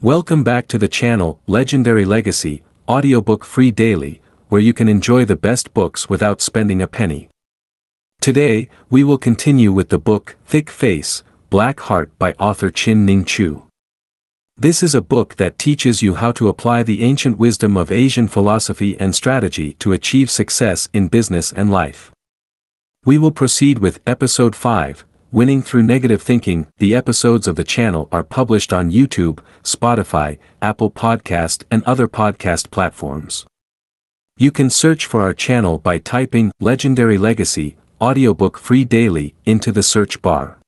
Welcome back to the channel, Legendary Legacy, audiobook free daily, where you can enjoy the best books without spending a penny. Today, we will continue with the book, Thick Face, Black Heart by author Chin-Ning Chu. This is a book that teaches you how to apply the ancient wisdom of Asian philosophy and strategy to achieve success in business and life. We will proceed with Episode 5, Winning Through Negative Thinking. The episodes of the channel are published on YouTube, Spotify, Apple Podcast and other podcast platforms. You can search for our channel by typing Legendary Legacy, audiobook free daily into the search bar.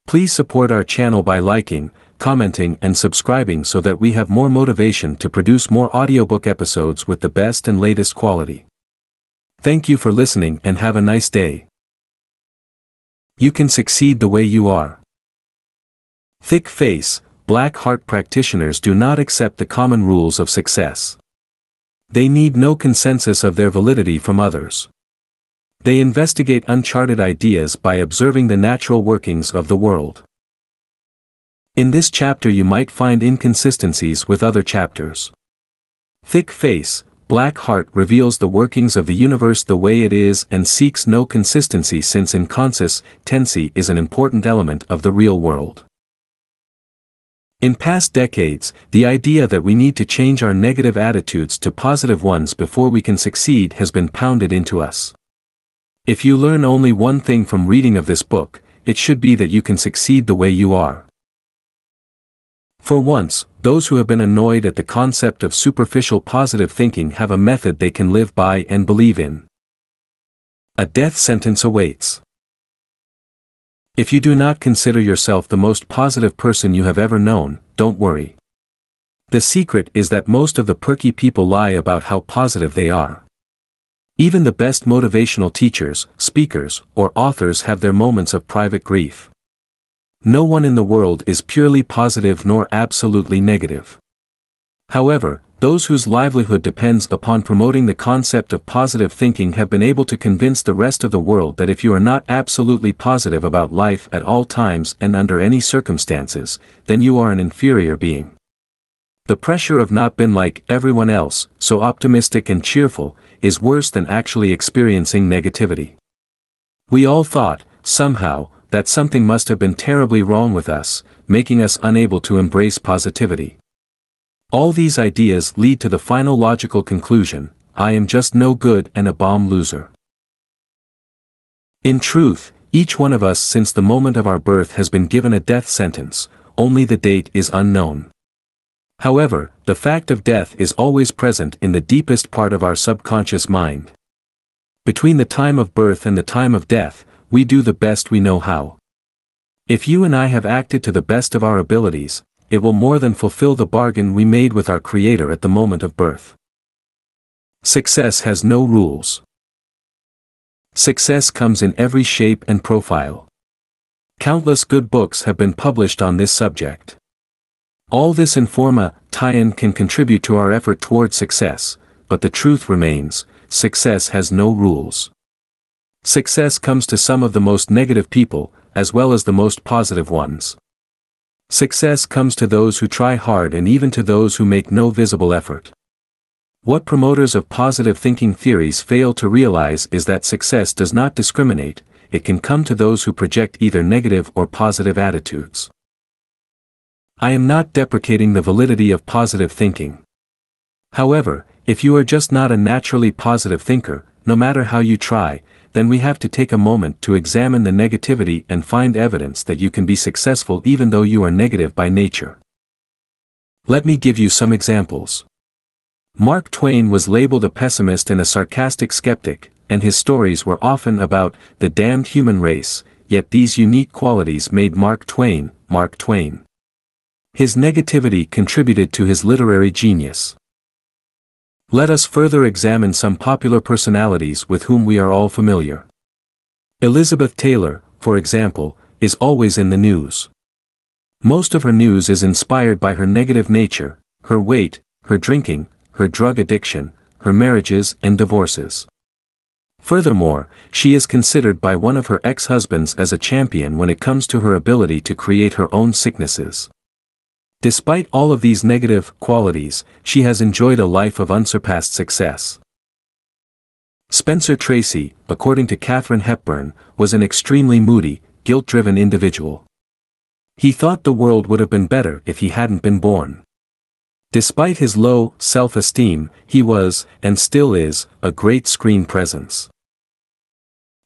Please support our channel by liking, commenting and subscribing so that we have more motivation to produce more audiobook episodes with the best and latest quality. Thank you for listening and have a nice day. You can succeed the way you are. Thick face, black heart practitioners do not accept the common rules of success. They need no consensus of their validity from others. They investigate uncharted ideas by observing the natural workings of the world. In this chapter you might find inconsistencies with other chapters. Thick face, black heart reveals the workings of the universe the way it is and seeks no consistency, since inconsistency is an important element of the real world. In past decades, the idea that we need to change our negative attitudes to positive ones before we can succeed has been pounded into us. If you learn only one thing from reading of this book, it should be that you can succeed the way you are. For once, those who have been annoyed at the concept of superficial positive thinking have a method they can live by and believe in. A death sentence awaits. If you do not consider yourself the most positive person you have ever known, don't worry. The secret is that most of the perky people lie about how positive they are. Even the best motivational teachers, speakers, or authors have their moments of private grief. No one in the world is purely positive nor absolutely negative. However, those whose livelihood depends upon promoting the concept of positive thinking have been able to convince the rest of the world that if you are not absolutely positive about life at all times and under any circumstances, then you are an inferior being. The pressure of not being like everyone else, so optimistic and cheerful, is worse than actually experiencing negativity. We all thought, somehow, that something must have been terribly wrong with us, making us unable to embrace positivity. All these ideas lead to the final logical conclusion: I am just no good and a bomb loser. In truth, each one of us since the moment of our birth has been given a death sentence, only the date is unknown. However, the fact of death is always present in the deepest part of our subconscious mind. Between the time of birth and the time of death, we do the best we know how. If you and I have acted to the best of our abilities, it will more than fulfill the bargain we made with our Creator at the moment of birth. Success has no rules. Success comes in every shape and profile. Countless good books have been published on this subject. All this informa, tie-in can contribute to our effort towards success, but the truth remains, success has no rules. Success comes to some of the most negative people, as well as the most positive ones. Success comes to those who try hard and even to those who make no visible effort. What promoters of positive thinking theories fail to realize is that success does not discriminate, it can come to those who project either negative or positive attitudes. I am not deprecating the validity of positive thinking. However, if you are just not a naturally positive thinker, no matter how you try, then we have to take a moment to examine the negativity and find evidence that you can be successful even though you are negative by nature. Let me give you some examples. Mark Twain was labeled a pessimist and a sarcastic skeptic, and his stories were often about the damned human race, yet these unique qualities made Mark Twain, Mark Twain. His negativity contributed to his literary genius. Let us further examine some popular personalities with whom we are all familiar. Elizabeth Taylor, for example, is always in the news. Most of her news is inspired by her negative nature, her weight, her drinking, her drug addiction, her marriages and divorces. Furthermore, she is considered by one of her ex-husbands as a champion when it comes to her ability to create her own sicknesses. Despite all of these negative qualities, she has enjoyed a life of unsurpassed success. Spencer Tracy, according to Katharine Hepburn, was an extremely moody, guilt-driven individual. He thought the world would have been better if he hadn't been born. Despite his low self-esteem, he was, and still is, a great screen presence.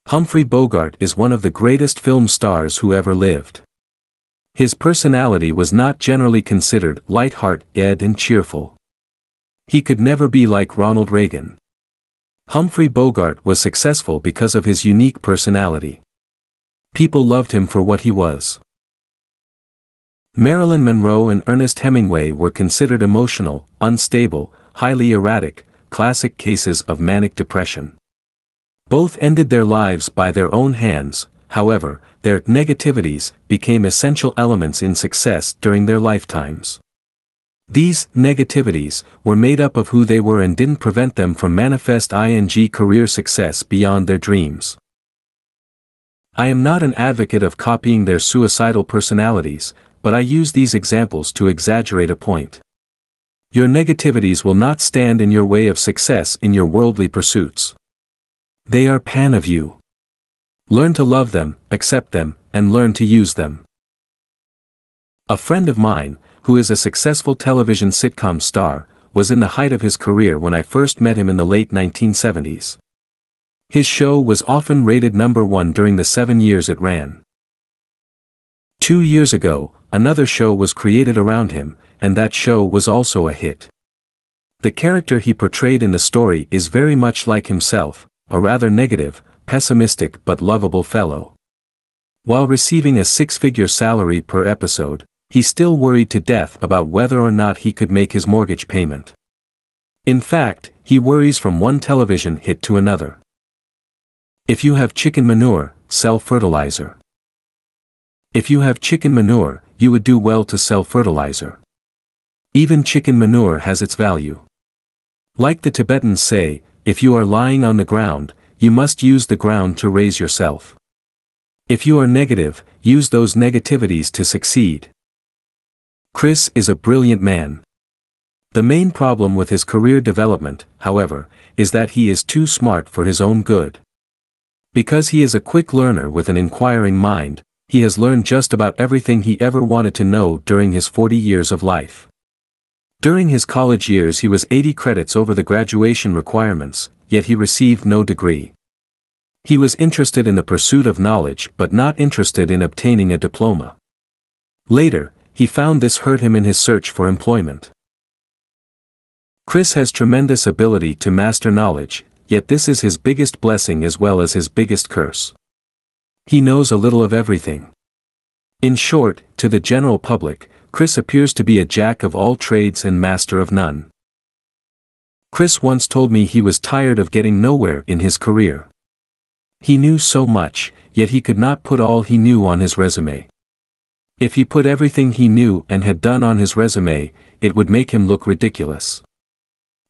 Humphrey Bogart is one of the greatest film stars who ever lived. His personality was not generally considered light-hearted and cheerful. He could never be like Ronald Reagan. Humphrey Bogart was successful because of his unique personality. People loved him for what he was. Marilyn Monroe and Ernest Hemingway were considered emotional, unstable, highly erratic, classic cases of manic depression. Both ended their lives by their own hands. However, their negativities became essential elements in success during their lifetimes. These negativities were made up of who they were and didn't prevent them from manifest career success beyond their dreams. I am not an advocate of copying their suicidal personalities, but I use these examples to exaggerate a point. Your negativities will not stand in your way of success in your worldly pursuits. They are part of you. Learn to love them, accept them, and learn to use them. A friend of mine, who is a successful television sitcom star, was in the height of his career when I first met him in the late 1970s. His show was often rated #1 during the 7 years it ran. 2 years ago, another show was created around him, and that show was also a hit. The character he portrayed in the story is very much like himself, a rather negative, pessimistic but lovable fellow. While receiving a 6-figure salary per episode, he still worried to death about whether or not he could make his mortgage payment. In fact, he worries from one television hit to another. If you have chicken manure, sell fertilizer. If you have chicken manure, you would do well to sell fertilizer. Even chicken manure has its value. Like the Tibetans say, if you are lying on the ground, you must use the ground to raise yourself. If you are negative, use those negativities to succeed. Chris is a brilliant man. The main problem with his career development, however, is that he is too smart for his own good. Because he is a quick learner with an inquiring mind, he has learned just about everything he ever wanted to know during his 40 years of life. During his college years he was 80 credits over the graduation requirements, yet he received no degree. He was interested in the pursuit of knowledge but not interested in obtaining a diploma. Later, he found this hurt him in his search for employment. Chris has tremendous ability to master knowledge, yet this is his biggest blessing as well as his biggest curse. He knows a little of everything. In short, to the general public, Chris appears to be a jack of all trades and master of none. Chris once told me he was tired of getting nowhere in his career. He knew so much, yet he could not put all he knew on his resume. If he put everything he knew and had done on his resume, it would make him look ridiculous.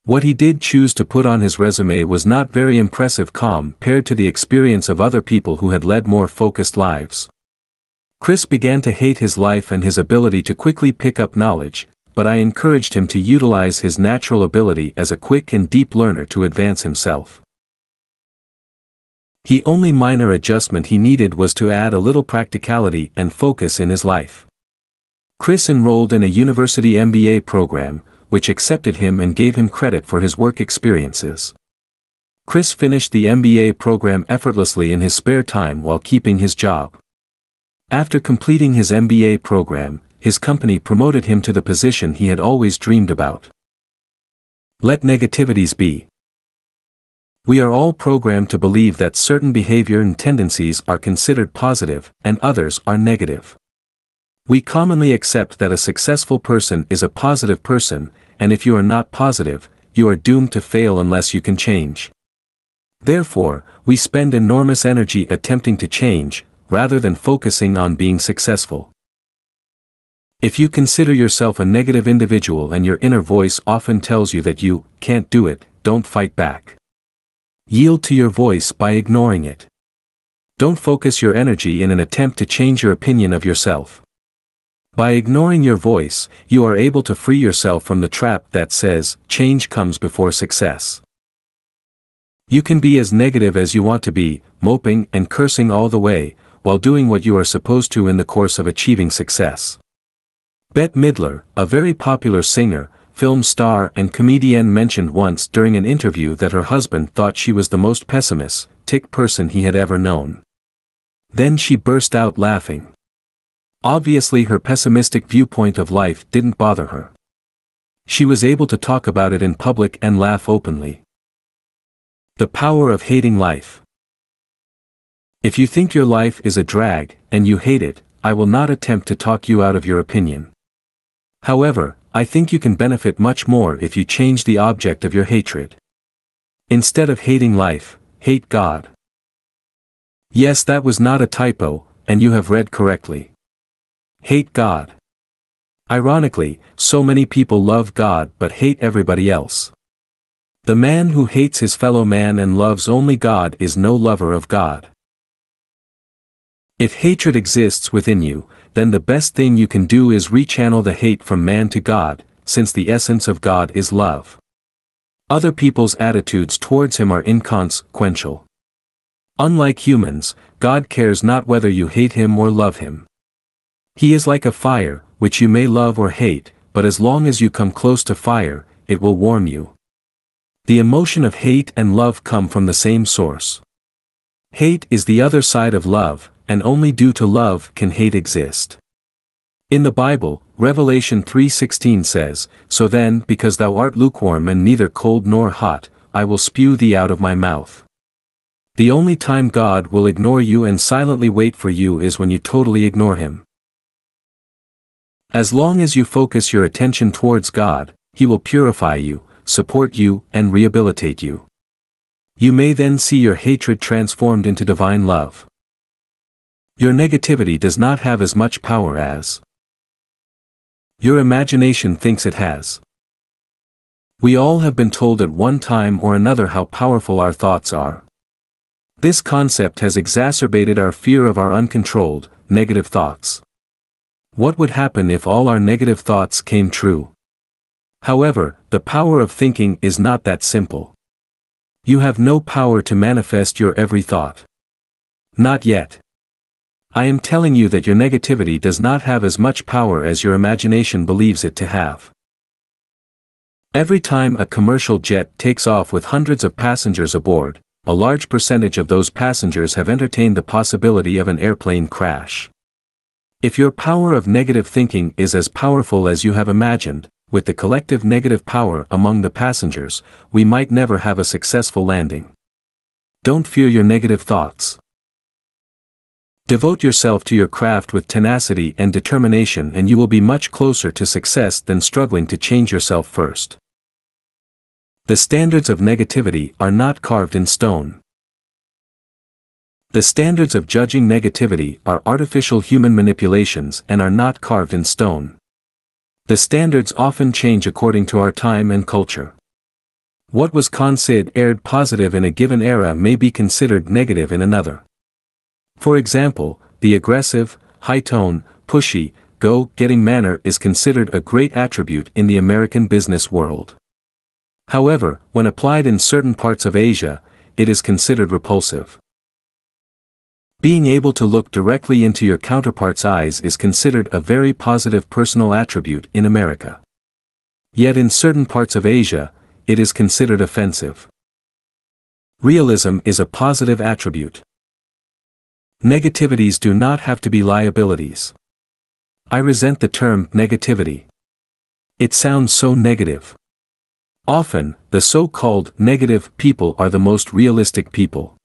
What he did choose to put on his resume was not very impressive compared to the experience of other people who had led more focused lives. Chris began to hate his life and his ability to quickly pick up knowledge, but I encouraged him to utilize his natural ability as a quick and deep learner to advance himself. The only minor adjustment he needed was to add a little practicality and focus in his life. Chris enrolled in a university MBA program, which accepted him and gave him credit for his work experiences. Chris finished the MBA program effortlessly in his spare time while keeping his job. After completing his MBA program, his company promoted him to the position he had always dreamed about. Let negativities be. We are all programmed to believe that certain behavior and tendencies are considered positive, and others are negative. We commonly accept that a successful person is a positive person, and if you are not positive, you are doomed to fail unless you can change. Therefore, we spend enormous energy attempting to change, rather than focusing on being successful. If you consider yourself a negative individual and your inner voice often tells you that you can't do it, don't fight back. Yield to your voice by ignoring it. Don't focus your energy in an attempt to change your opinion of yourself. By ignoring your voice, you are able to free yourself from the trap that says, change comes before success. You can be as negative as you want to be, moping and cursing all the way, while doing what you are supposed to in the course of achieving success. Bette Midler, a very popular singer, film star and comedian, mentioned once during an interview that her husband thought she was the most pessimistic person he had ever known. Then she burst out laughing. Obviously her pessimistic viewpoint of life didn't bother her. She was able to talk about it in public and laugh openly. The power of hating life. If you think your life is a drag, and you hate it, I will not attempt to talk you out of your opinion. However, I think you can benefit much more if you change the object of your hatred. Instead of hating life, hate God. Yes, that was not a typo, and you have read correctly. Hate God. Ironically, so many people love God but hate everybody else. The man who hates his fellow man and loves only God is no lover of God. If hatred exists within you, then the best thing you can do is rechannel the hate from man to God, since the essence of God is love. Other people's attitudes towards him are inconsequential. Unlike humans, God cares not whether you hate him or love him. He is like a fire, which you may love or hate, but as long as you come close to fire, it will warm you. The emotion of hate and love come from the same source. Hate is the other side of love, and only due to love can hate exist. In the Bible, Revelation 3:16 says, "So then, because thou art lukewarm and neither cold nor hot, I will spew thee out of my mouth." The only time God will ignore you and silently wait for you is when you totally ignore him. As long as you focus your attention towards God, he will purify you, support you, and rehabilitate you. You may then see your hatred transformed into divine love. Your negativity does not have as much power as your imagination thinks it has. We all have been told at one time or another how powerful our thoughts are. This concept has exacerbated our fear of our uncontrolled, negative thoughts. What would happen if all our negative thoughts came true? However, the power of thinking is not that simple. You have no power to manifest your every thought. Not yet. I am telling you that your negativity does not have as much power as your imagination believes it to have. Every time a commercial jet takes off with hundreds of passengers aboard, a large percentage of those passengers have entertained the possibility of an airplane crash. If your power of negative thinking is as powerful as you have imagined, with the collective negative power among the passengers, we might never have a successful landing. Don't fear your negative thoughts. Devote yourself to your craft with tenacity and determination, and you will be much closer to success than struggling to change yourself first. The standards of negativity are not carved in stone. The standards of judging negativity are artificial human manipulations and are not carved in stone. The standards often change according to our time and culture. What was considered positive in a given era may be considered negative in another. For example, the aggressive, high-tone, pushy, go-getting manner is considered a great attribute in the American business world. However, when applied in certain parts of Asia, it is considered repulsive. Being able to look directly into your counterpart's eyes is considered a very positive personal attribute in America. Yet in certain parts of Asia, it is considered offensive. Realism is a positive attribute. Negativities do not have to be liabilities. I resent the term negativity. It sounds so negative. Often, the so-called negative people are the most realistic people.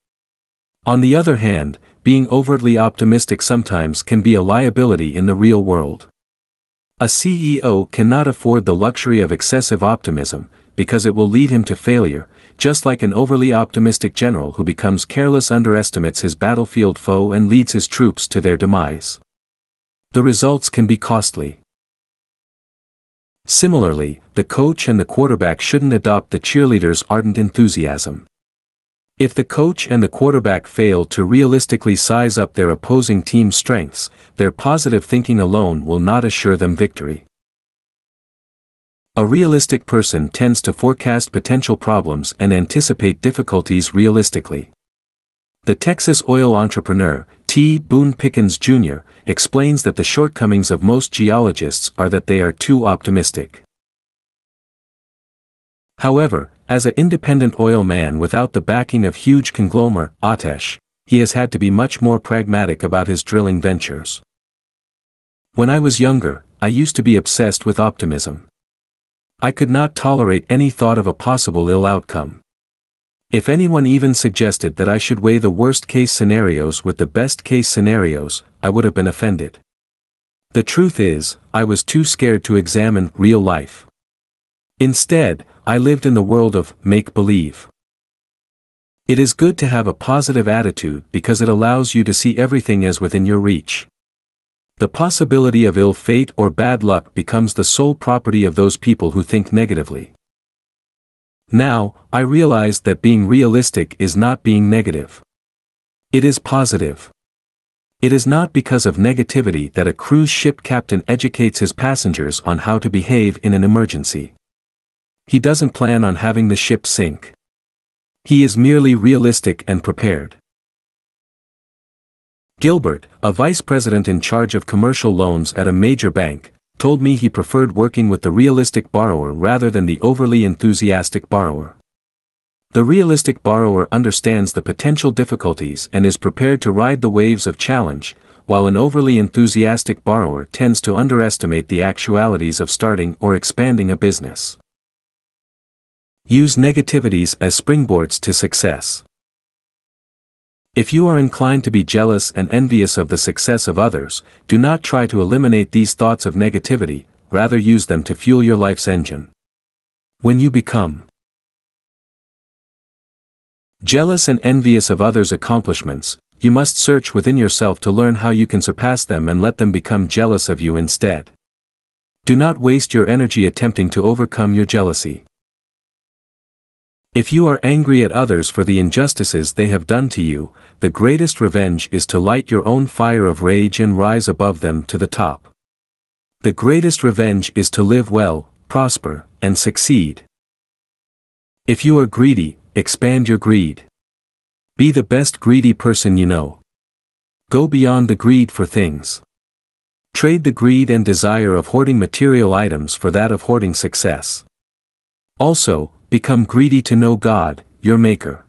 On the other hand, being overtly optimistic sometimes can be a liability in the real world. A CEO cannot afford the luxury of excessive optimism, because it will lead him to failure, just like an overly optimistic general who becomes careless underestimates his battlefield foe and leads his troops to their demise. The results can be costly. Similarly, the coach and the quarterback shouldn't adopt the cheerleader's ardent enthusiasm. If the coach and the quarterback fail to realistically size up their opposing team's strengths, their positive thinking alone will not assure them victory. A realistic person tends to forecast potential problems and anticipate difficulties realistically. The Texas oil entrepreneur, T. Boone Pickens Jr., explains that the shortcomings of most geologists are that they are too optimistic. However, as an independent oil man without the backing of huge conglomerate, Atesh, he has had to be much more pragmatic about his drilling ventures. When I was younger, I used to be obsessed with optimism. I could not tolerate any thought of a possible ill outcome. If anyone even suggested that I should weigh the worst-case scenarios with the best-case scenarios, I would have been offended. The truth is, I was too scared to examine real life. Instead, I lived in the world of make-believe. It is good to have a positive attitude because it allows you to see everything as within your reach. The possibility of ill fate or bad luck becomes the sole property of those people who think negatively. Now, I realized that being realistic is not being negative. It is positive. It is not because of negativity that a cruise ship captain educates his passengers on how to behave in an emergency. He doesn't plan on having the ship sink. He is merely realistic and prepared. Gilbert, a vice president in charge of commercial loans at a major bank, told me he preferred working with the realistic borrower rather than the overly enthusiastic borrower. The realistic borrower understands the potential difficulties and is prepared to ride the waves of challenge, while an overly enthusiastic borrower tends to underestimate the actualities of starting or expanding a business. Use negativities as springboards to success. If you are inclined to be jealous and envious of the success of others, do not try to eliminate these thoughts of negativity, rather use them to fuel your life's engine. When you become jealous and envious of others' accomplishments, you must search within yourself to learn how you can surpass them and let them become jealous of you instead. Do not waste your energy attempting to overcome your jealousy. If you are angry at others for the injustices they have done to you, the greatest revenge is to light your own fire of rage and rise above them to the top. The greatest revenge is to live well, prosper, and succeed. If you are greedy, expand your greed. Be the best greedy person you know. Go beyond the greed for things. Trade the greed and desire of hoarding material items for that of hoarding success. Also, become greedy to know God, your Maker.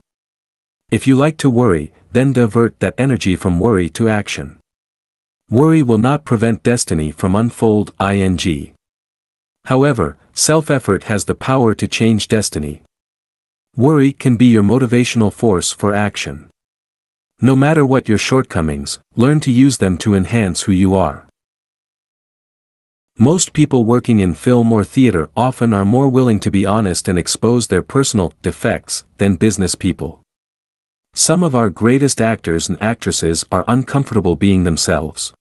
If you like to worry, then divert that energy from worry to action. Worry will not prevent destiny from unfold, ing. However, self-effort has the power to change destiny. Worry can be your motivational force for action. No matter what your shortcomings, learn to use them to enhance who you are. Most people working in film or theater often are more willing to be honest and expose their personal defects than business people. Some of our greatest actors and actresses are uncomfortable being themselves.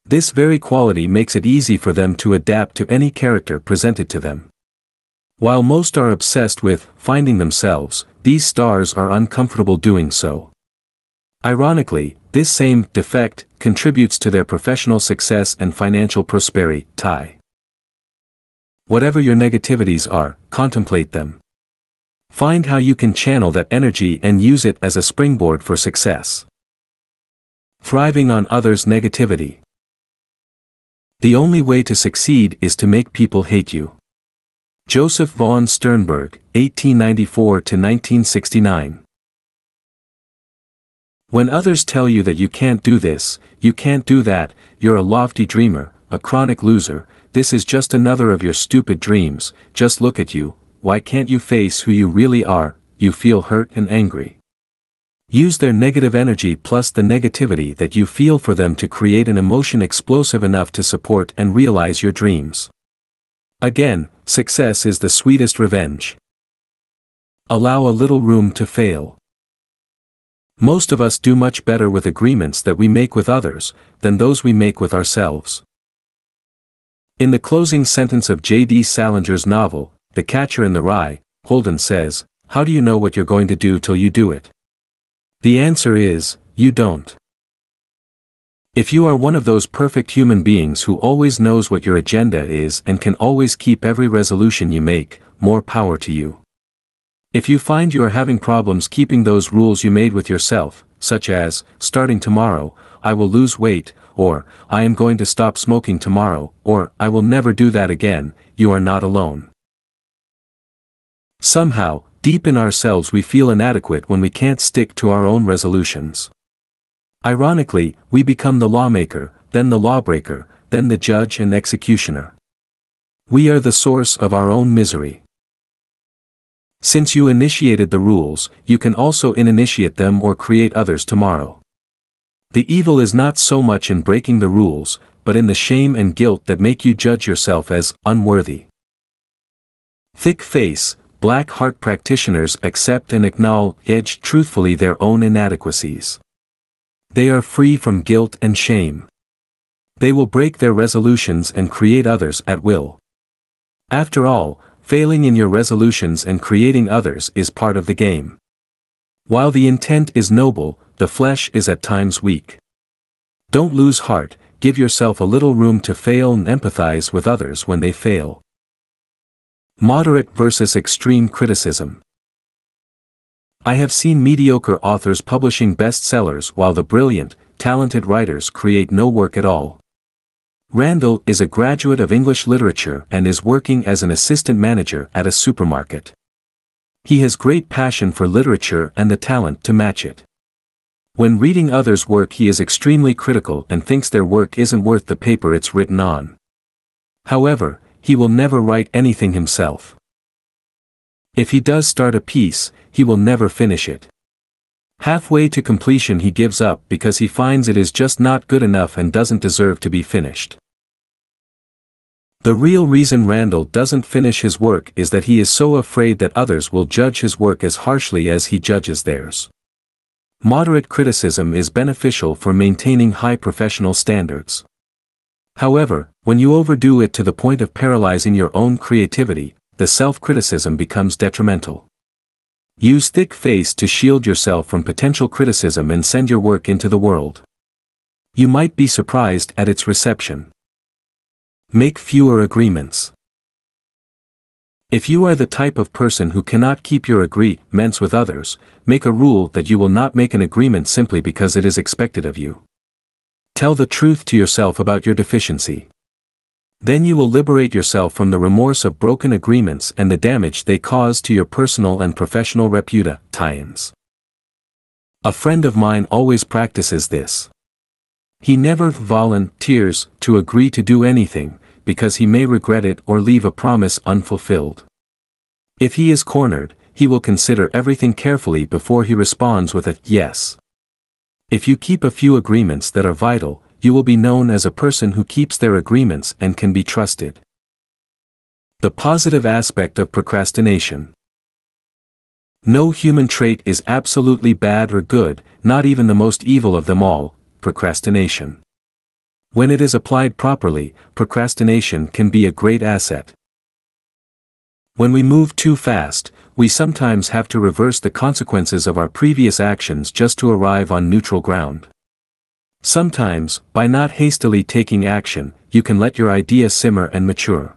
This very quality makes it easy for them to adapt to any character presented to them. While most are obsessed with finding themselves, these stars are uncomfortable doing so. Ironically, this same defect contributes to their professional success and financial prosperity. Whatever your negativities are, contemplate them. Find how you can channel that energy and use it as a springboard for success. Thriving on others' negativity. The only way to succeed is to make people hate you. Joseph von Sternberg, 1894–1969. When others tell you that you can't do this, you can't do that, you're a lofty dreamer, a chronic loser, this is just another of your stupid dreams, just look at you, why can't you face who you really are, you feel hurt and angry. Use their negative energy plus the negativity that you feel for them to create an emotion explosive enough to support and realize your dreams. Again, success is the sweetest revenge. Allow a little room to fail. Most of us do much better with agreements that we make with others, than those we make with ourselves. In the closing sentence of J.D. Salinger's novel, The Catcher in the Rye, Holden says, how do you know what you're going to do till you do it? The answer is, you don't. If you are one of those perfect human beings who always knows what your agenda is and can always keep every resolution you make, more power to you. If you find you are having problems keeping those rules you made with yourself, such as, starting tomorrow, I will lose weight, or, I am going to stop smoking tomorrow, or, I will never do that again, you are not alone. Somehow, deep in ourselves we feel inadequate when we can't stick to our own resolutions. Ironically, we become the lawmaker, then the lawbreaker, then the judge and executioner. We are the source of our own misery. Since you initiated the rules, you can also initiate them or create others tomorrow. The evil is not so much in breaking the rules, but in the shame and guilt that make you judge yourself as unworthy. Thick face, black heart practitioners accept and acknowledge truthfully their own inadequacies. They are free from guilt and shame. They will break their resolutions and create others at will. After all, failing in your resolutions and creating others is part of the game. While the intent is noble, the flesh is at times weak. Don't lose heart, give yourself a little room to fail and empathize with others when they fail. Moderate versus extreme criticism. I have seen mediocre authors publishing bestsellers while the brilliant, talented writers create no work at all. Randall is a graduate of English literature and is working as an assistant manager at a supermarket. He has great passion for literature and the talent to match it. When reading others' work he is extremely critical and thinks their work isn't worth the paper it's written on. However, he will never write anything himself. If he does start a piece, he will never finish it. Halfway to completion he gives up because he finds it is just not good enough and doesn't deserve to be finished. The real reason Randall doesn't finish his work is that he is so afraid that others will judge his work as harshly as he judges theirs. Moderate criticism is beneficial for maintaining high professional standards. However, when you overdo it to the point of paralyzing your own creativity, the self-criticism becomes detrimental. Use thick face to shield yourself from potential criticism and send your work into the world. You might be surprised at its reception. Make fewer agreements. If you are the type of person who cannot keep your agreements with others, make a rule that you will not make an agreement simply because it is expected of you. Tell the truth to yourself about your deficiency. Then you will liberate yourself from the remorse of broken agreements and the damage they cause to your personal and professional reputations. A friend of mine always practices this. He never volunteers to agree to do anything, because he may regret it or leave a promise unfulfilled. If he is cornered, he will consider everything carefully before he responds with a yes. If you keep a few agreements that are vital, you will be known as a person who keeps their agreements and can be trusted. The positive aspect of procrastination. No human trait is absolutely bad or good, not even the most evil of them all, procrastination. When it is applied properly, procrastination can be a great asset. When we move too fast, we sometimes have to reverse the consequences of our previous actions just to arrive on neutral ground. Sometimes, by not hastily taking action, you can let your idea simmer and mature.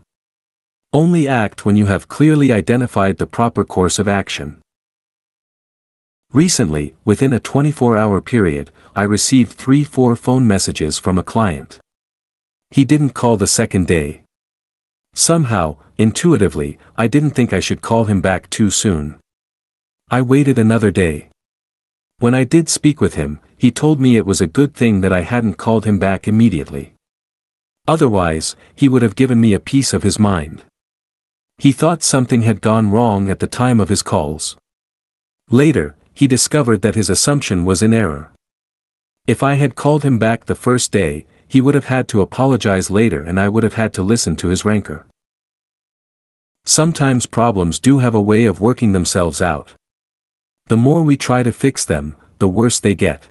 Only act when you have clearly identified the proper course of action. Recently, within a 24-hour period, I received 3-4 phone messages from a client. He didn't call the second day. Somehow, intuitively, I didn't think I should call him back too soon. I waited another day. When I did speak with him, he told me it was a good thing that I hadn't called him back immediately. Otherwise, he would have given me a piece of his mind. He thought something had gone wrong at the time of his calls. Later, he discovered that his assumption was in error. If I had called him back the first day, he would have had to apologize later and I would have had to listen to his rancor. Sometimes problems do have a way of working themselves out. The more we try to fix them, the worse they get.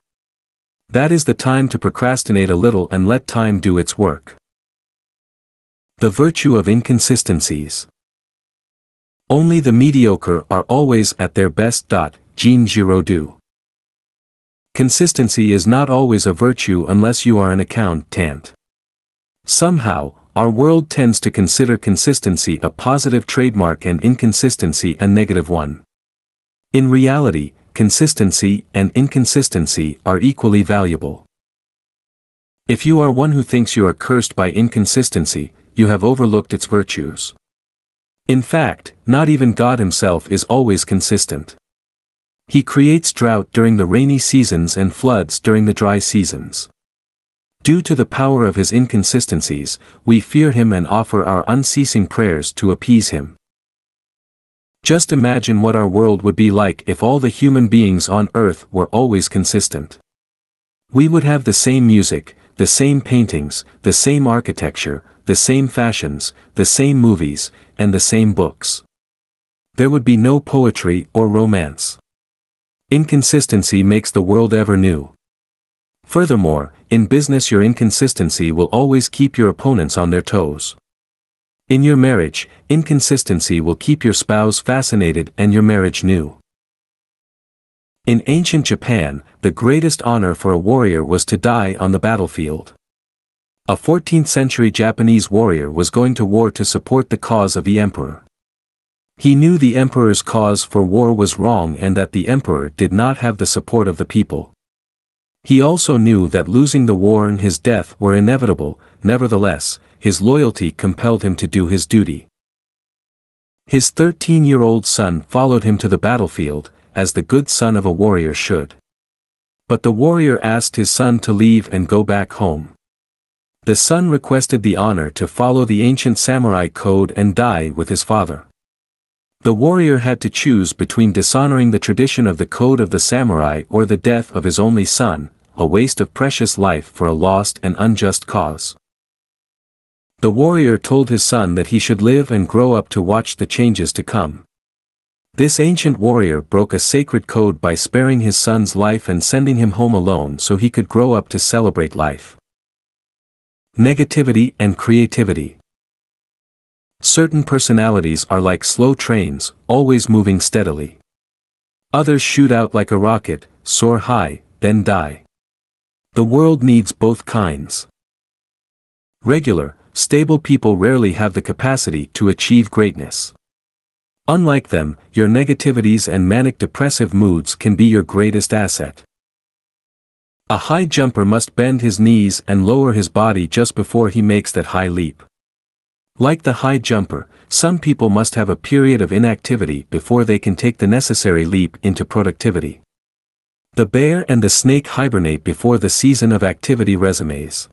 That is the time to procrastinate a little and let time do its work. The virtue of inconsistencies. Only the mediocre are always at their best. Jean Giraudoux. Consistency is not always a virtue unless you are an accountant. Somehow, our world tends to consider consistency a positive trademark and inconsistency a negative one. In reality, consistency and inconsistency are equally valuable. If you are one who thinks you are cursed by inconsistency, you have overlooked its virtues. In fact, not even God himself is always consistent. He creates drought during the rainy seasons and floods during the dry seasons. Due to the power of his inconsistencies, we fear him and offer our unceasing prayers to appease him. Just imagine what our world would be like if all the human beings on earth were always consistent. We would have the same music, the same paintings, the same architecture, the same fashions, the same movies, and the same books. There would be no poetry or romance. Inconsistency makes the world ever new. Furthermore, in business your inconsistency will always keep your opponents on their toes. In your marriage, inconsistency will keep your spouse fascinated and your marriage new. In ancient Japan, the greatest honor for a warrior was to die on the battlefield. A 14th-century Japanese warrior was going to war to support the cause of the emperor. He knew the emperor's cause for war was wrong and that the emperor did not have the support of the people. He also knew that losing the war and his death were inevitable. Nevertheless, his loyalty compelled him to do his duty. His 13-year-old son followed him to the battlefield, as the good son of a warrior should. But the warrior asked his son to leave and go back home. The son requested the honor to follow the ancient samurai code and die with his father. The warrior had to choose between dishonoring the tradition of the code of the samurai or the death of his only son, a waste of precious life for a lost and unjust cause. The warrior told his son that he should live and grow up to watch the changes to come. This ancient warrior broke a sacred code by sparing his son's life and sending him home alone so he could grow up to celebrate life. Negativity and creativity. Certain personalities are like slow trains, always moving steadily. Others shoot out like a rocket, soar high, then die. The world needs both kinds. Regular, stable people rarely have the capacity to achieve greatness. Unlike them, your negativities and manic depressive moods can be your greatest asset. A high jumper must bend his knees and lower his body just before he makes that high leap. Like the high jumper, some people must have a period of inactivity before they can take the necessary leap into productivity. The bear and the snake hibernate before the season of activity resumes.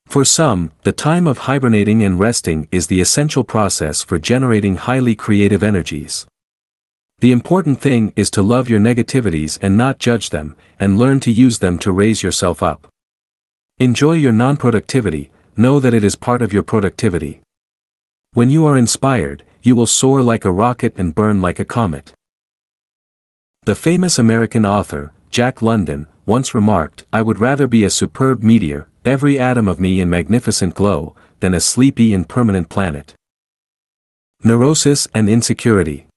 For some, the time of hibernating and resting is the essential process for generating highly creative energies. The important thing is to love your negativities and not judge them, and learn to use them to raise yourself up. Enjoy your non-productivity. Know that it is part of your productivity. When you are inspired, you will soar like a rocket and burn like a comet. The famous American author, Jack London, once remarked, "I would rather be a superb meteor, every atom of me in magnificent glow, than a sleepy and permanent planet." Neurosis and insecurity.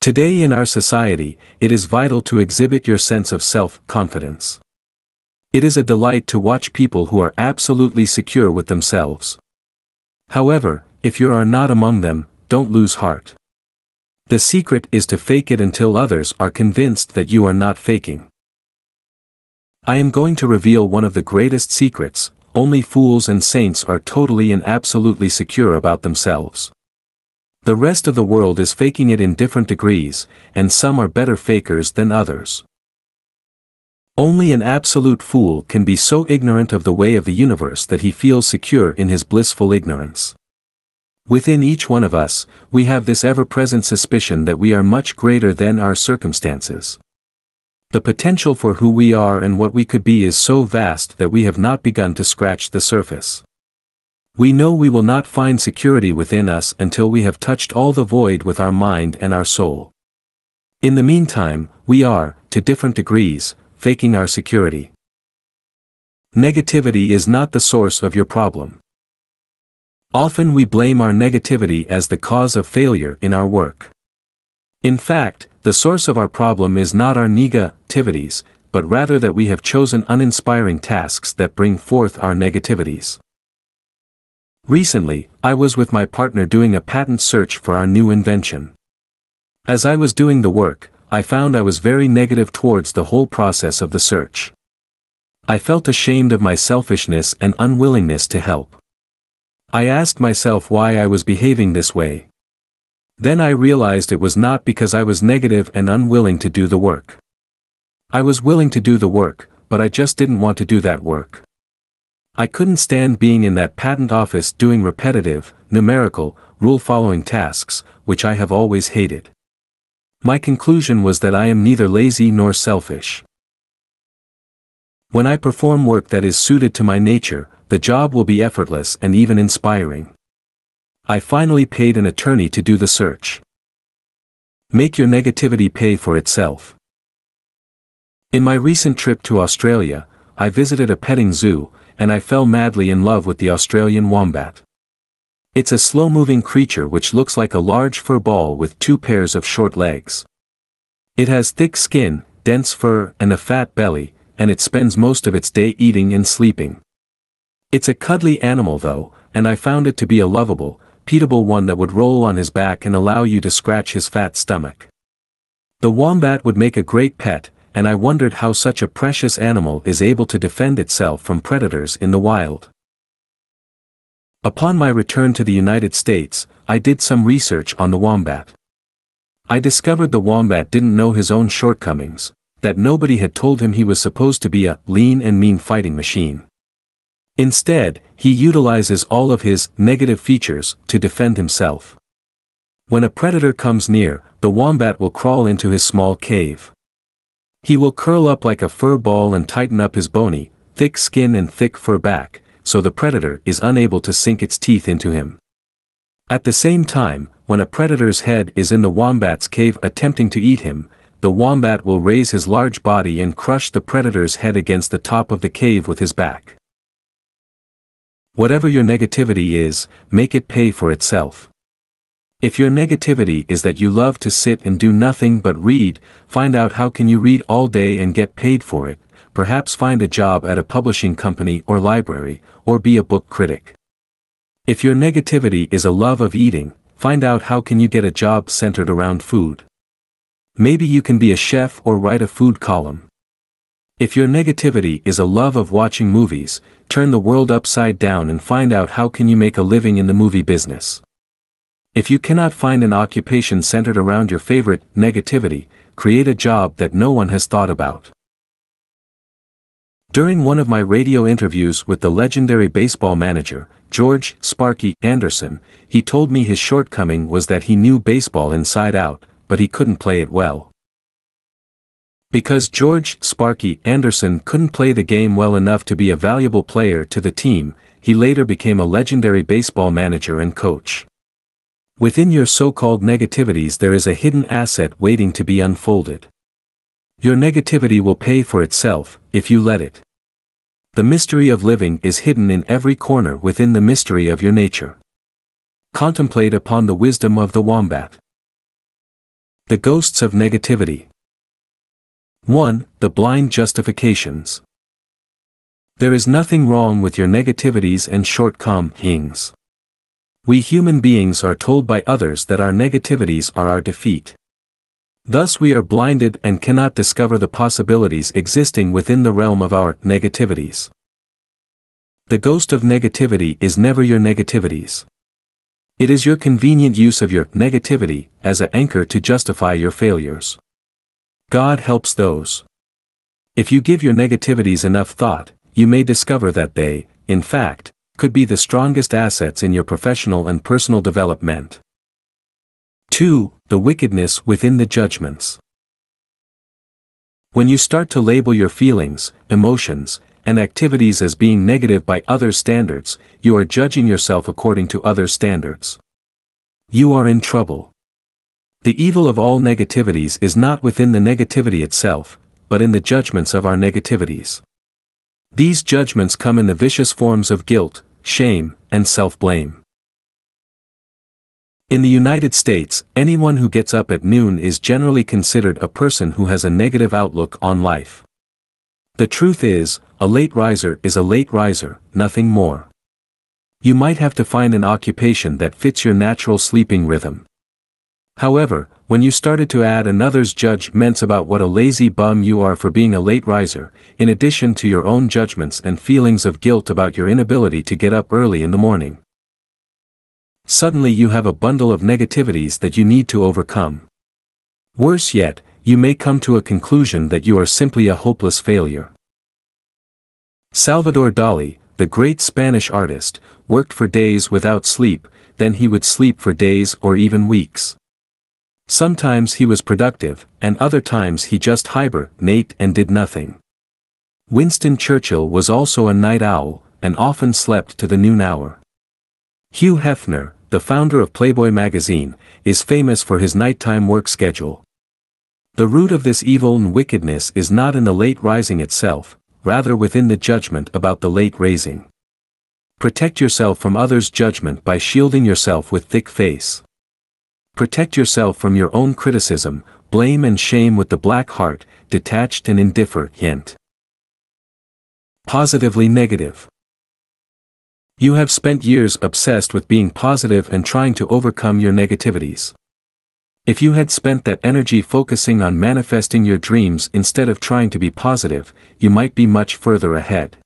Today in our society, it is vital to exhibit your sense of self-confidence. It is a delight to watch people who are absolutely secure with themselves. However, if you are not among them, don't lose heart. The secret is to fake it until others are convinced that you are not faking. I am going to reveal one of the greatest secrets: only fools and saints are totally and absolutely secure about themselves. The rest of the world is faking it in different degrees, and some are better fakers than others. Only an absolute fool can be so ignorant of the way of the universe that he feels secure in his blissful ignorance. Within each one of us, we have this ever-present suspicion that we are much greater than our circumstances. The potential for who we are and what we could be is so vast that we have not begun to scratch the surface. We know we will not find security within us until we have touched all the void with our mind and our soul. In the meantime, we are, to different degrees, faking our security. Negativity is not the source of your problem. Often we blame our negativity as the cause of failure in our work. In fact, the source of our problem is not our negativities, but rather that we have chosen uninspiring tasks that bring forth our negativities. Recently, I was with my partner doing a patent search for our new invention. As I was doing the work, I found I was very negative towards the whole process of the search. I felt ashamed of my selfishness and unwillingness to help. I asked myself why I was behaving this way. Then I realized it was not because I was negative and unwilling to do the work. I was willing to do the work, but I just didn't want to do that work. I couldn't stand being in that patent office doing repetitive, numerical, rule-following tasks, which I have always hated. My conclusion was that I am neither lazy nor selfish. When I perform work that is suited to my nature, the job will be effortless and even inspiring. I finally paid an attorney to do the search. Make your negativity pay for itself. In my recent trip to Australia, I visited a petting zoo, and I fell madly in love with the Australian wombat. It's a slow-moving creature which looks like a large fur ball with 2 pairs of short legs. It has thick skin, dense fur, and a fat belly, and it spends most of its day eating and sleeping. It's a cuddly animal though, and I found it to be a lovable, peatable one that would roll on his back and allow you to scratch his fat stomach. The wombat would make a great pet, and I wondered how such a precious animal is able to defend itself from predators in the wild. Upon my return to the United States, I did some research on the wombat. I discovered the wombat didn't know his own shortcomings, that nobody had told him he was supposed to be a lean and mean fighting machine. Instead, he utilizes all of his negative features to defend himself. When a predator comes near, the wombat will crawl into his small cave. He will curl up like a fur ball and tighten up his bony, thick skin and thick fur back, so the predator is unable to sink its teeth into him. At the same time, when a predator's head is in the wombat's cave attempting to eat him, the wombat will raise his large body and crush the predator's head against the top of the cave with his back. Whatever your negativity is, make it pay for itself. If your negativity is that you love to sit and do nothing but read, find out how can you read all day and get paid for it, perhaps find a job at a publishing company or library, or be a book critic. If your negativity is a love of eating, find out how can you get a job centered around food. Maybe you can be a chef or write a food column. If your negativity is a love of watching movies, turn the world upside down and find out how can you make a living in the movie business. If you cannot find an occupation centered around your favorite negativity, create a job that no one has thought about. During one of my radio interviews with the legendary baseball manager, George "Sparky" Anderson, he told me his shortcoming was that he knew baseball inside out, but he couldn't play it well. Because George "Sparky" Anderson couldn't play the game well enough to be a valuable player to the team, he later became a legendary baseball manager and coach. Within your so-called negativities there is a hidden asset waiting to be unfolded. Your negativity will pay for itself, if you let it. The mystery of living is hidden in every corner within the mystery of your nature. Contemplate upon the wisdom of the wombat. The ghosts of negativity. 1. The blind justifications. There is nothing wrong with your negativities and shortcomings. We human beings are told by others that our negativities are our defeat. Thus we are blinded and cannot discover the possibilities existing within the realm of our negativities. The ghost of negativity is never your negativities. It is your convenient use of your negativity as an anchor to justify your failures. God helps those. If you give your negativities enough thought, you may discover that they, in fact, could be the strongest assets in your professional and personal development. 2. The wickedness within the judgments. When you start to label your feelings, emotions, and activities as being negative by others' standards, you are judging yourself according to others' standards. You are in trouble. The evil of all negativities is not within the negativity itself, but in the judgments of our negativities. These judgments come in the vicious forms of guilt, shame, and self-blame. In the United States, anyone who gets up at noon is generally considered a person who has a negative outlook on life. The truth is, a late riser is a late riser, nothing more. You might have to find an occupation that fits your natural sleeping rhythm. However, when you started to add another's judgments about what a lazy bum you are for being a late riser, in addition to your own judgments and feelings of guilt about your inability to get up early in the morning, suddenly you have a bundle of negativities that you need to overcome. Worse yet, you may come to a conclusion that you are simply a hopeless failure. Salvador Dali, the great Spanish artist, worked for days without sleep, then he would sleep for days or even weeks. Sometimes he was productive, and other times he just hibernated and did nothing. Winston Churchill was also a night owl, and often slept to the noon hour. Hugh Hefner, the founder of Playboy magazine, is famous for his nighttime work schedule. The root of this evil and wickedness is not in the late rising itself, rather within the judgment about the late raising. Protect yourself from others' judgment by shielding yourself with thick face. Protect yourself from your own criticism, blame and shame with the black heart, detached and indifferent. Positively negative. You have spent years obsessed with being positive and trying to overcome your negativities. If you had spent that energy focusing on manifesting your dreams instead of trying to be positive, you might be much further ahead.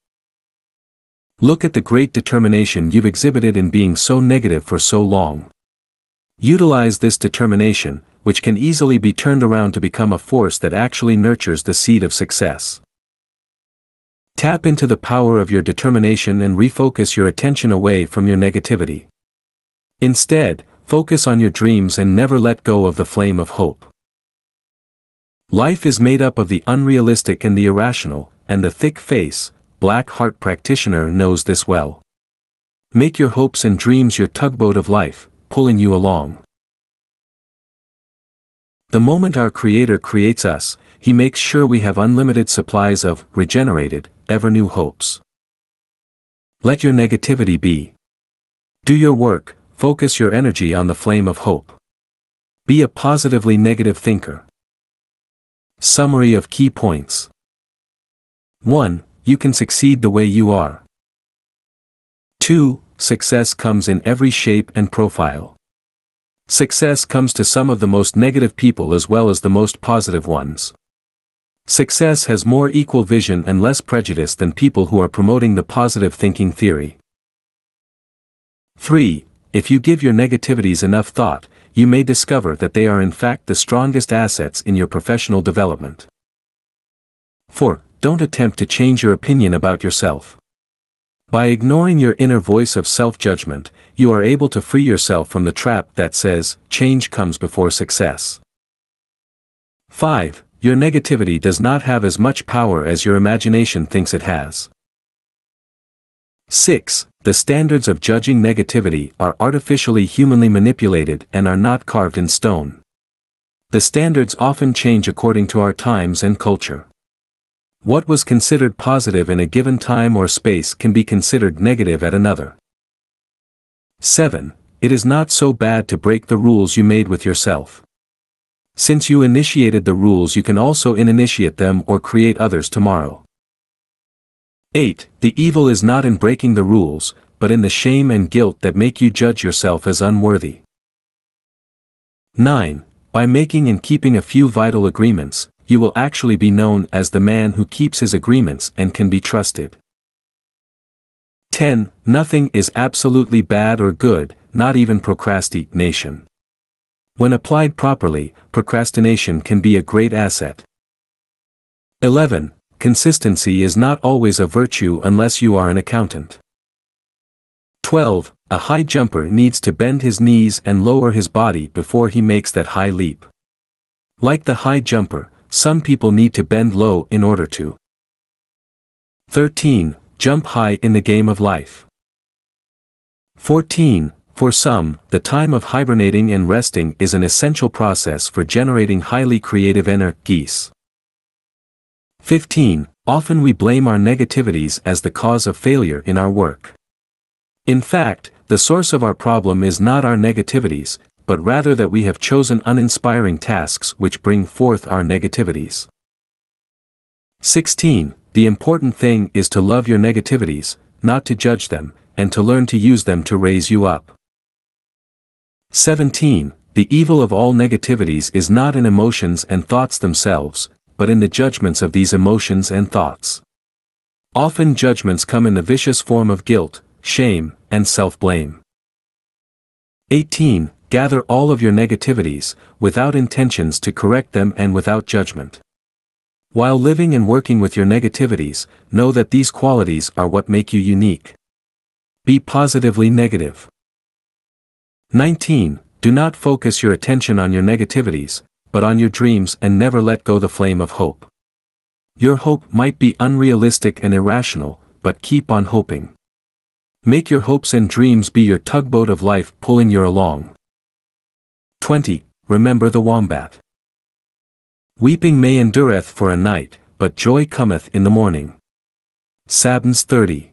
Look at the great determination you've exhibited in being so negative for so long. Utilize this determination, which can easily be turned around to become a force that actually nurtures the seed of success. Tap into the power of your determination and refocus your attention away from your negativity. Instead, focus on your dreams and never let go of the flame of hope. Life is made up of the unrealistic and the irrational, and the thick face, black heart practitioner knows this well. Make your hopes and dreams your tugboat of life, pulling you along. The moment our Creator creates us, He makes sure we have unlimited supplies of regenerated, ever-new hopes. Let your negativity be. Do your work, focus your energy on the flame of hope. Be a positively negative thinker. Summary of key points. 1. You can succeed the way you are. 2. Success comes in every shape and profile. Success comes to some of the most negative people as well as the most positive ones. Success has more equal vision and less prejudice than people who are promoting the positive thinking theory. 3. If you give your negativities enough thought, you may discover that they are in fact the strongest assets in your professional development. 4. Don't attempt to change your opinion about yourself. By ignoring your inner voice of self-judgment, you are able to free yourself from the trap that says, change comes before success. 5. Your negativity does not have as much power as your imagination thinks it has. 6. The standards of judging negativity are artificially humanly manipulated and are not carved in stone. The standards often change according to our times and culture. What was considered positive in a given time or space can be considered negative at another. 7. It is not so bad to break the rules you made with yourself. Since you initiated the rules, you can also initiate them or create others tomorrow. 8. The evil is not in breaking the rules, but in the shame and guilt that make you judge yourself as unworthy. 9. By making and keeping a few vital agreements, you will actually be known as the man who keeps his agreements and can be trusted. 10. Nothing is absolutely bad or good, not even procrastination. When applied properly, procrastination can be a great asset. 11. Consistency is not always a virtue unless you are an accountant. 12. A high jumper needs to bend his knees and lower his body before he makes that high leap. Like the high jumper, some people need to bend low in order to. 13. Jump high in the game of life. 14. For some, the time of hibernating and resting is an essential process for generating highly creative energies. 15. Often we blame our negativities as the cause of failure in our work. In fact, the source of our problem is not our negativities, but rather that we have chosen uninspiring tasks which bring forth our negativities. 16. The important thing is to love your negativities, not to judge them, and to learn to use them to raise you up. 17. The evil of all negativities is not in emotions and thoughts themselves, but in the judgments of these emotions and thoughts. Often judgments come in the vicious form of guilt, shame, and self-blame. 18. Gather all of your negativities, without intentions to correct them and without judgment. While living and working with your negativities, know that these qualities are what make you unique. Be positively negative. 19. Do not focus your attention on your negativities, but on your dreams, and never let go the flame of hope. Your hope might be unrealistic and irrational, but keep on hoping. Make your hopes and dreams be your tugboat of life pulling you along. 20. Remember the wombat. Weeping may endureth for a night, but joy cometh in the morning. Psalms 30.